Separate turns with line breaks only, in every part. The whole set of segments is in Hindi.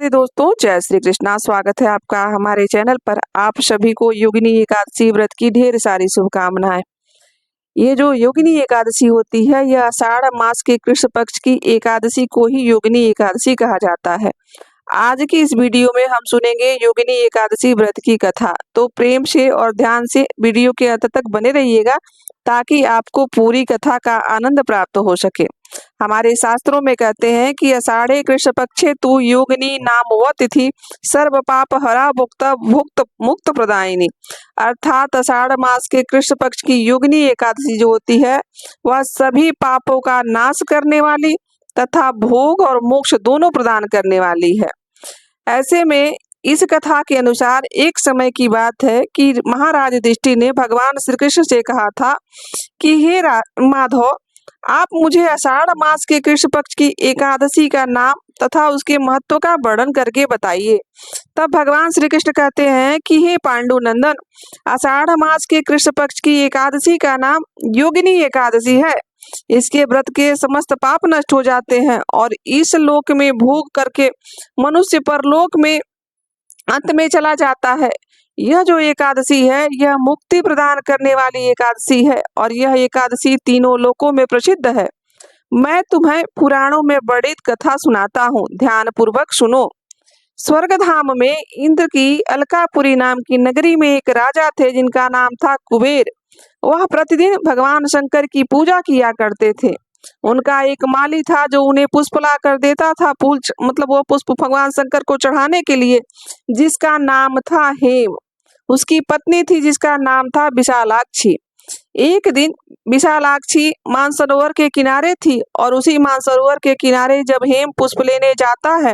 दोस्तों, जय श्री कृष्णा। स्वागत है आपका हमारे चैनल पर। आप सभी को योगिनी एकादशी व्रत की ढेर सारी शुभकामनाएं। ये जो योगिनी एकादशी होती है, यह आषाढ़ मास के कृष्ण पक्ष की एकादशी को ही योगिनी एकादशी कहा जाता है। आज की इस वीडियो में हम सुनेंगे योगिनी एकादशी व्रत की कथा। तो प्रेम से और ध्यान से वीडियो के अंत तक बने रहिएगा ताकि आपको पूरी कथा का आनंद प्राप्त हो सके। हमारे शास्त्रों में कहते हैं कि आषाढ़े कृष्ण पक्षे तु योगिनी नाम वह तिथि सर्व पाप हरा भुक्त मुक्त प्रदायिनी। अर्थात आषाढ़ मास के कृष्ण पक्ष की योगिनी एकादशी जो होती है, वह सभी पापों का नाश करने वाली तथा भोग और मोक्ष दोनों प्रदान करने वाली है। ऐसे में इस कथा के अनुसार एक समय की बात है कि महाराज युधिष्ठिर ने भगवान श्री कृष्ण से कहा था कि हे माधव, आप मुझे आषाढ़ मास के कृष्ण पक्ष की एकादशी का नाम तथा उसके महत्व का वर्णन करके बताइए। तब भगवान श्री कृष्ण कहते हैं कि हे पांडुनंदन, आषाढ़ मास के कृष्ण पक्ष की एकादशी का नाम योगिनी एकादशी है। इसके व्रत के समस्त पाप नष्ट हो जाते हैं और इस लोक में भोग करके मनुष्य परलोक में अंत में चला जाता है। यह जो एकादशी है, यह मुक्ति प्रदान करने वाली एकादशी है और यह एकादशी तीनों लोकों में प्रसिद्ध है। मैं तुम्हें पुराणों में वर्णित कथा सुनाता हूँ, ध्यान पूर्वक सुनो। स्वर्गधाम में इंद्र की अलकापुरी नाम की नगरी में एक राजा थे जिनका नाम था कुबेर। वह प्रतिदिन भगवान शंकर की पूजा किया करते थे। उनका एक माली था जो उन्हें पुष्प ला कर देता था, वो पुष्प भगवान शंकर को चढ़ाने के लिए, जिसका नाम था हेम। उसकी पत्नी थी जिसका नाम था विशालाक्षी। एक दिन विशालाक्षी मानसरोवर के किनारे थी और उसी मानसरोवर के किनारे जब हेम पुष्प लेने जाता है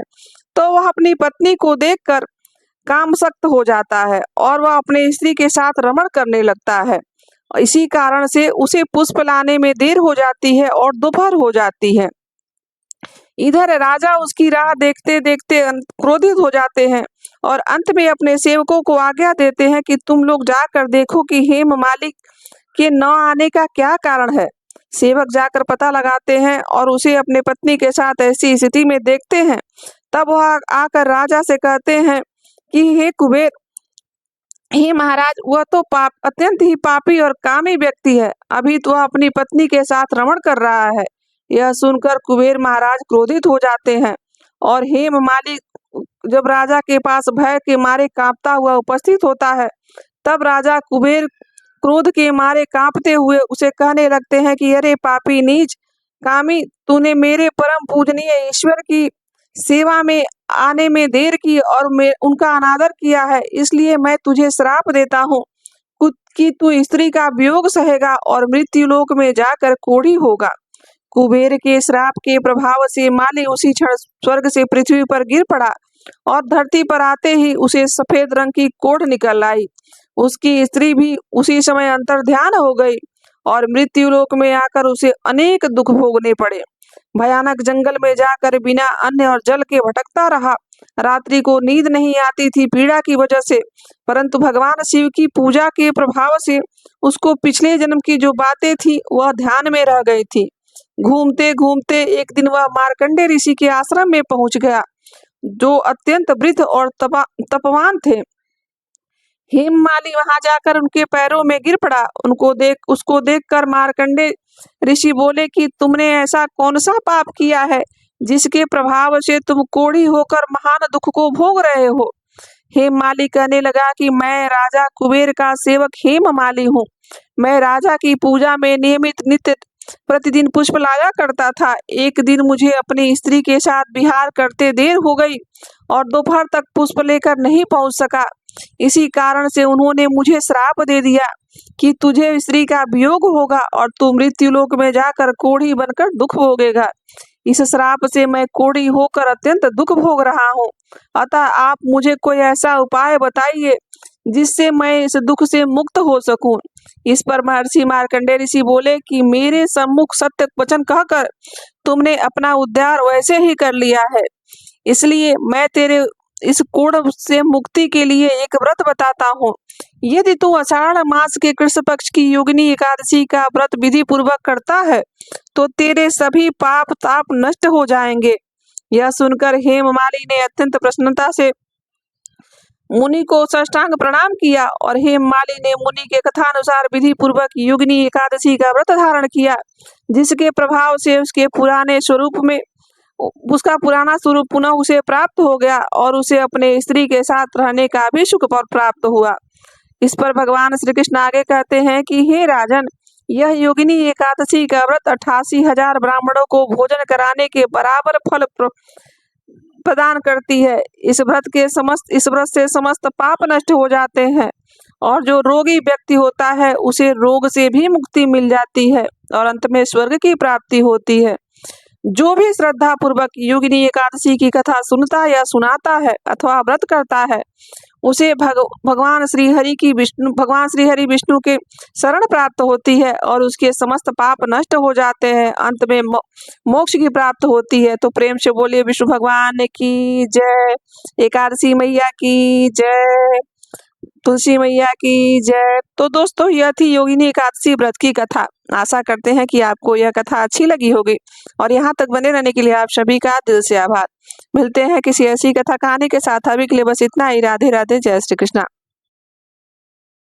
तो वह अपनी पत्नी को देखकर कामसक्त हो जाता है और वह अपने स्त्री के साथ रमण करने लगता है। इसी कारण से उसे पुष्प लाने में देर हो जाती है और दोपहर हो जाती है। इधर राजा उसकी राह देखते देखते क्रोधित हो जाते हैं और अंत में अपने सेवकों को आज्ञा देते हैं कि तुम लोग जाकर देखो कि हेम मालिक के न आने का क्या कारण है। सेवक जाकर पता लगाते हैं और उसे अपने पत्नी के साथ ऐसी स्थिति में देखते हैं। तब वह आकर राजा से कहते हैं कि हे कुबेर, हे महाराज, वह तो अत्यंत ही पापी और कामी व्यक्ति है। अभी तो वह अपनी पत्नी के साथ रमण कर रहा है। यह सुनकर कुबेर महाराज क्रोधित हो जाते हैं और हेम मालिक जब राजा के पास भय के मारे कांपता हुआ उपस्थित होता है, तब राजा कुबेर क्रोध के मारे कांपते हुए उसे कहने लगते हैं कि अरे पापी नीच कामी, तूने मेरे परम पूजनीय ईश्वर की सेवा में आने में देर की और उनका अनादर किया है, इसलिए मैं तुझे श्राप देता हूँ कि तू स्त्री का वियोग सहेगा और मृत्यु लोक में जाकर कोढ़ी होगा। कुबेर के श्राप के प्रभाव से माली उसी क्षण स्वर्ग से पृथ्वी पर गिर पड़ा और धरती पर आते ही उसे सफेद रंग की कोढ़ निकल आई। उसकी स्त्री भी उसी समय अंतर्ध्यान हो गई और मृत्यु लोक में आकर उसे अनेक दुख भोगने पड़े। भयानक जंगल में जाकर बिना अन्न और जल के भटकता रहा। रात्रि को नींद नहीं आती थी पीड़ा की वजह से, परंतु भगवान शिव की पूजा के प्रभाव से उसको पिछले जन्म की जो बातें थी वह ध्यान में रह गई थी। घूमते घूमते एक दिन वह मार्कंडे ऋषि के आश्रम में पहुंच गया, जो अत्यंत वृद्ध और तपवान थे। हेममाली वहां जाकर उनके पैरों में गिर पड़ा। उसको देखकर मार्कंडे ऋषि बोले कि तुमने ऐसा कौन सा पाप किया है जिसके प्रभाव से तुम कोढ़ी होकर महान दुख को भोग रहे हो। हेममाली कहने लगा कि मैं राजा कुबेर का सेवक हेममाली हूँ। मैं राजा की पूजा में नियमित नित्य प्रतिदिन पुष्प लाया करता था। एक दिन मुझे अपनी स्त्री के साथ विहार करते देर हो गई और दोपहर तक पुष्प लेकर नहीं पहुंच सका। इसी कारण से उन्होंने मुझे श्राप दे दिया कि तुझे स्त्री का वियोग होगा और तू मृत्यु लोक में जाकर कोढ़ी बनकर दुख भोगेगा। इस श्राप से मैं कोढ़ी होकर अत्यंत दुख भोग रहा हूँ। अतः आप मुझे कोई ऐसा उपाय बताइए जिससे मैं इस दुख से मुक्त हो सकूं। इस पर महर्षि मार्कंडेय ऋषि बोले कि मेरे सम्मुख सत्य वचन कहकर तुमने अपना उद्धार वैसे ही कर लिया है, इसलिए मैं तेरे इस कोढ़ से मुक्ति के लिए एक व्रत बताता हूँ। यदि तू आषाढ़ मास के कृष्ण पक्ष की योगिनी एकादशी का व्रत विधि पूर्वक करता है तो तेरे सभी पाप ताप नष्ट हो जाएंगे। यह सुनकर हेममालिनी ने अत्यंत प्रसन्नता से मुनि को साष्टांग प्रणाम किया और हेममालिनी ने मुनि के कथानुसार विधि पूर्वक योगिनी एकादशी का व्रत धारण किया, जिसके प्रभाव से उसका पुराना स्वरूप पुनः उसे प्राप्त हो गया और उसे अपने स्त्री के साथ रहने का भी सुख प्राप्त हुआ। इस पर भगवान श्री कृष्ण आगे कहते हैं कि हे राजन, यह योगिनी एकादशी का व्रत 88,000 ब्राह्मणों को भोजन कराने के बराबर फल प्रदान करती है। इस व्रत से समस्त पाप नष्ट हो जाते हैं और जो रोगी व्यक्ति होता है उसे रोग से भी मुक्ति मिल जाती है और अंत में स्वर्ग की प्राप्ति होती है। जो भी श्रद्धा पूर्वक योगिनी एकादशी की कथा सुनता या सुनाता है अथवा व्रत करता है, उसे भगवान श्री हरि विष्णु के शरण प्राप्त होती है और उसके समस्त पाप नष्ट हो जाते हैं, अंत में मोक्ष की प्राप्त होती है। तो प्रेम से बोलिए विष्णु भगवान की जय, एकादशी मैया की जय, तुलसी मैया की जय। तो दोस्तों, यह थी योगिनी एकादशी व्रत की कथा। आशा करते हैं कि आपको यह कथा अच्छी लगी होगी और यहाँ तक बने रहने के लिए आप सभी का दिल से आभार। मिलते हैं किसी ऐसी कथा कहानी के साथ। अभी के लिए बस इतना ही। राधे राधे, जय श्री कृष्णा।